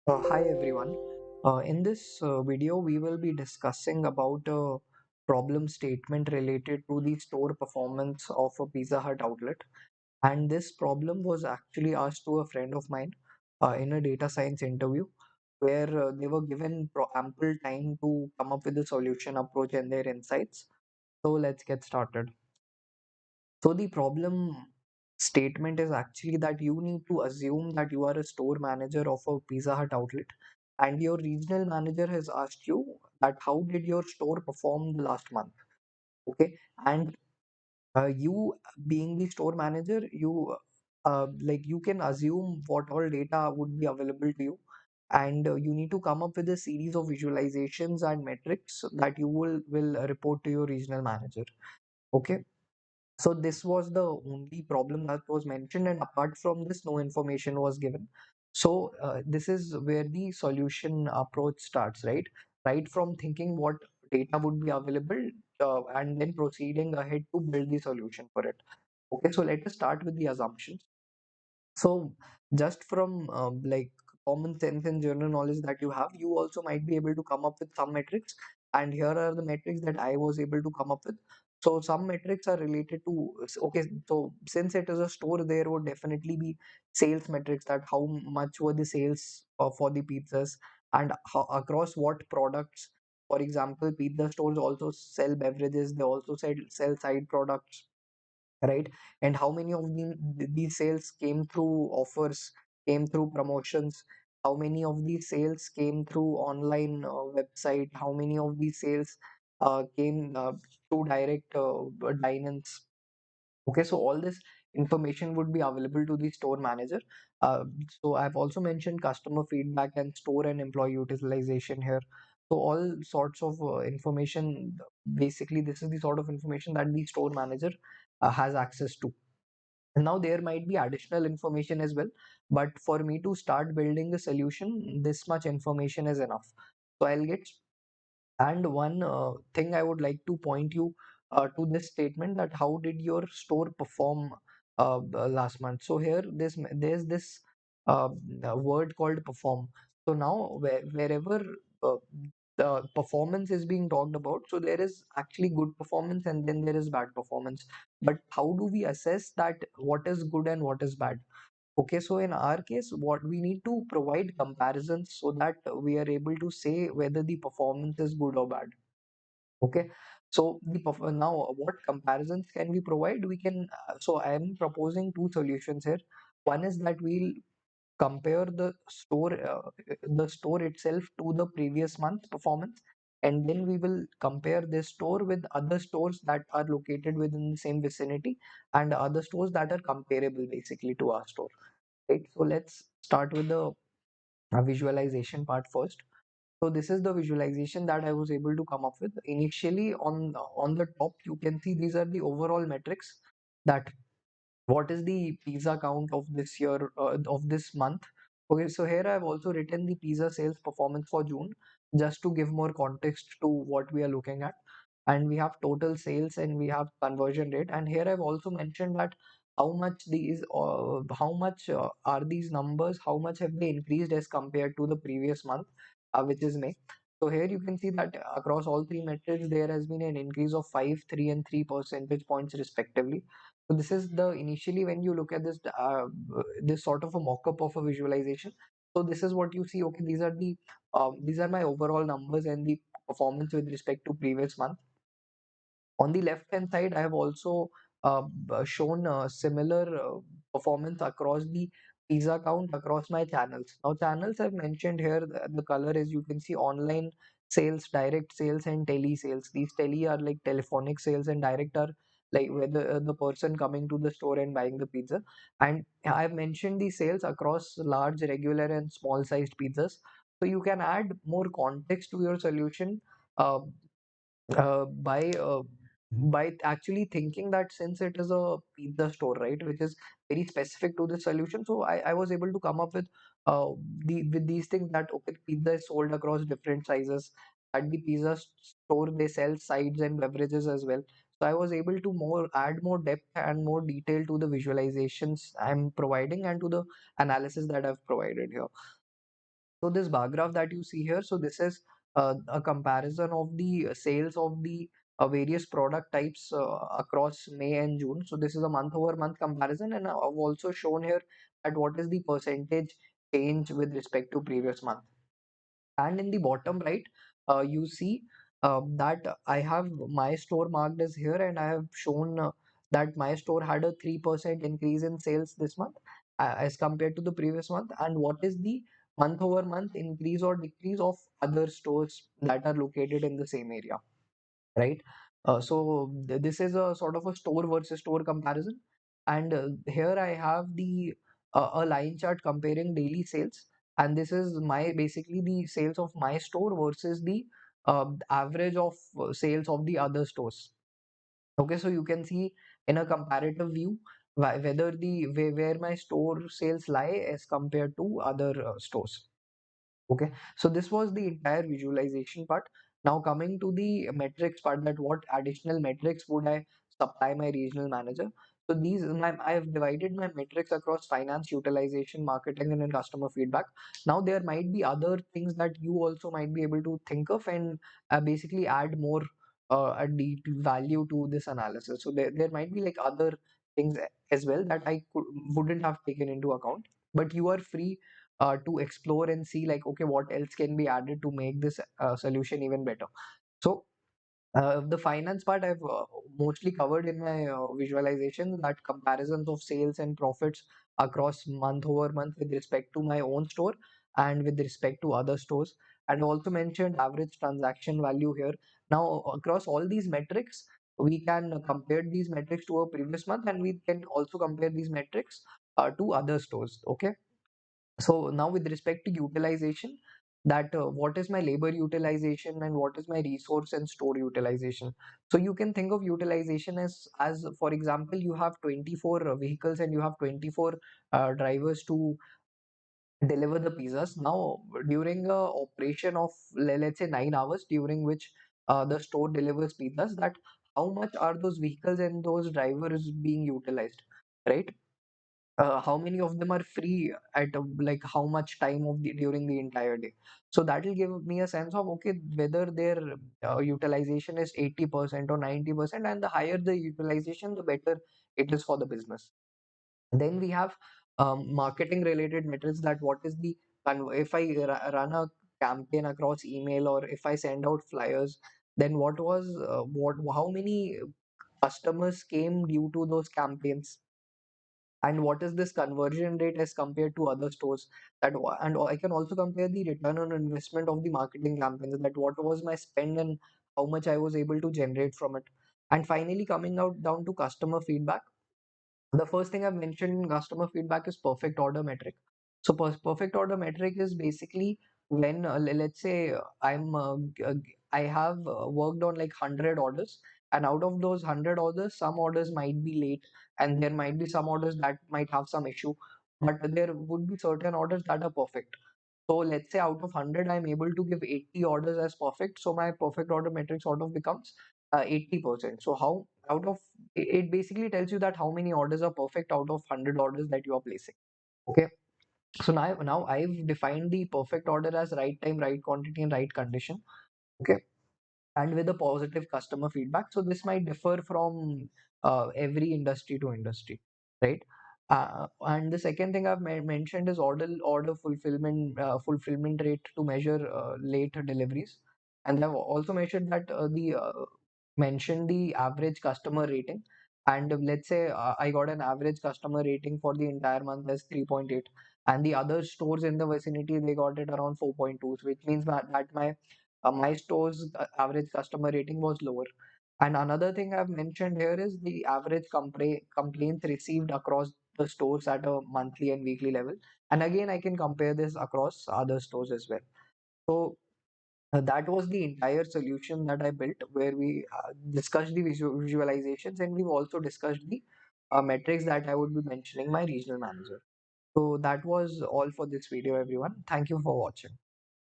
Hi everyone. In this video, we will be discussing about a problem statement related to the store performance of a Pizza Hut outlet. And this problem was actually asked to a friend of mine in a data science interview, where they were given ample time to come up with a solution approach and their insights. So let's get started. So the problem statement is actually that you need to assume that you are a store manager of a Pizza Hut outlet, and your regional manager has asked you that how did your store perform the last month. Okay, and you being the store manager, you can assume what all data would be available to you, and you need to come up with a series of visualizations and metrics that you will report to your regional manager. Okay, so this was the only problem that was mentioned, and apart from this, no information was given. So this is where the solution approach starts, right? Right from thinking what data would be available, and then proceeding ahead to build the solution for it. Okay, so let us start with the assumptions. So, just from common sense and general knowledge that you have, you also might be able to come up with some metrics. And here are the metrics that I was able to come up with. So, some metrics are related to, okay, so since it is a store, there would definitely be sales metrics, that how much were the sales for the pizzas, and how, across what products. For example, pizza stores also sell beverages, they also sell side products, right? And how many of these sales came through offers, came through promotions, how many of these sales came through online website, how many of these sales came through direct dine-ins. Okay, so all this information would be available to the store manager. So I've also mentioned customer feedback and store and employee utilization here. So all sorts of information, basically this is the sort of information that the store manager has access to. Now there might be additional information as well, but for me to start building the solution, this much information is enough. So I'll get, and one thing I would like to point you to this statement, that how did your store perform last month. So here there's this word called perform. So now wherever uh, the performance is being talked about, so there is actually good performance and then there is bad performance. But how do we assess that what is good and what is bad? Okay, so in our case, what we need to provide comparisons so that we are able to say whether the performance is good or bad. Okay, so now what comparisons can we provide? We can, so I am proposing two solutions here. One is that we'll compare the store itself to the previous month's performance, and then we will compare this store with other stores that are located within the same vicinity, and other stores that are comparable basically to our store, right? So let's start with the visualization part first. So this is the visualization that I was able to come up with. Initially, on the top, you can see these are the overall metrics, that what is the pizza count of this year, of this month. Okay, so here I've also written the pizza sales performance for June, just to give more context to what we are looking at. And we have total sales and we have conversion rate, and here I've also mentioned that how much are these numbers, how much have they increased as compared to the previous month, which is May. So here you can see that across all three metrics there has been an increase of 5, 3 and 3 percentage points respectively. So this is the initially when you look at this sort of a mock-up of a visualization. So this is what you see. Okay, these are my overall numbers and the performance with respect to previous month. On the left hand side, I have also shown similar performance across the pizza count across my channels. Now, channels I've mentioned here, the color is, you can see online sales, direct sales, and tele sales. These tele are like telephonic sales, and direct are like whether the person coming to the store and buying the pizza. And I've mentioned the sales across large, regular, and small sized pizzas. So you can add more context to your solution uh, uh, by uh, by actually thinking that since it is a pizza store, right, which is very specific to the solution. So I was able to come up with with these things, that okay, pizza is sold across different sizes. At the pizza store they sell sides and beverages as well. So I was able to more add more depth and more detail to the visualizations I'm providing and to the analysis that I've provided here. So this bar graph that you see here, so this is a comparison of the sales of the various product types across May and June. So this is a month over month comparison, and I've also shown here at what is the percentage change with respect to previous month. And in the bottom right, you see that I have my store marked as here, and I have shown that my store had a 3% increase in sales this month as compared to the previous month. And what is the month over month increase or decrease of other stores that are located in the same area, right? This is a sort of a store versus store comparison, and here I have the a line chart comparing daily sales, and this is my basically the sales of my store versus the average of sales of the other stores. Okay, so you can see in a comparative view whether where my store sales lie as compared to other stores. Okay, so this was the entire visualization part. Now coming to the metrics part, that what additional metrics would I supply my regional manager? So I have divided my metrics across finance, utilization, marketing, and then customer feedback. Now there might be other things that you also might be able to think of and basically add more a deep value to this analysis. So there might be like other things as well that wouldn't have taken into account, but you are free to explore and see like, okay, what else can be added to make this solution even better. So the finance part I've mostly covered in my visualization, that comparisons of sales and profits across month over month with respect to my own store and with respect to other stores, and also mentioned average transaction value here. Now across all these metrics, we can compare these metrics to a previous month, and we can also compare these metrics to other stores. Okay, so now with respect to utilization, that what is my labor utilization and what is my resource and store utilization. So you can think of utilization as for example, you have 24 vehicles and you have 24 drivers to deliver the pizzas. Now during a operation of let's say 9 hours, during which the store delivers pizzas, that how much are those vehicles and those drivers being utilized, right? How many of them are free at like how much time of the during the entire day. So that will give me a sense of, okay, whether their utilization is 80% or 90%, and the higher the utilization, the better it is for the business. Then we have marketing related metrics, that what is the if I run a campaign across email, or if I send out flyers, then what was what how many customers came due to those campaigns, and what is this conversion rate as compared to other stores. And I can also compare the return on investment of the marketing campaigns, that what was my spend and how much I was able to generate from it. And finally, coming out down to customer feedback, the first thing I've mentioned in customer feedback is perfect order metric. So perfect order metric is basically when let's say I have worked on like 100 orders, and out of those 100 orders, some orders might be late, and there might be some orders that might have some issue, but there would be certain orders that are perfect. So let's say out of 100, I'm able to give 80 orders as perfect. So my perfect order metric sort of becomes 80%. So how out of it basically tells you that how many orders are perfect out of 100 orders that you are placing. Okay. So now I've defined the perfect order as right time, right quantity, and right condition. Okay, and with a positive customer feedback. So this might differ from every industry to industry, right? And the second thing I've mentioned is order fulfillment rate to measure late deliveries, and I've also mentioned that the mentioned the average customer rating. And let's say I got an average customer rating for the entire month as 3.8, and the other stores in the vicinity they got it around 4.2, which means that my store's average customer rating was lower. And another thing I've mentioned here is the average complaints received across the stores at a monthly and weekly level. And again, I can compare this across other stores as well. So that was the entire solution that I built, where we discussed the visualizations, and we've also discussed the metrics that I would be mentioning my regional manager. So that was all for this video, everyone. Thank you for watching.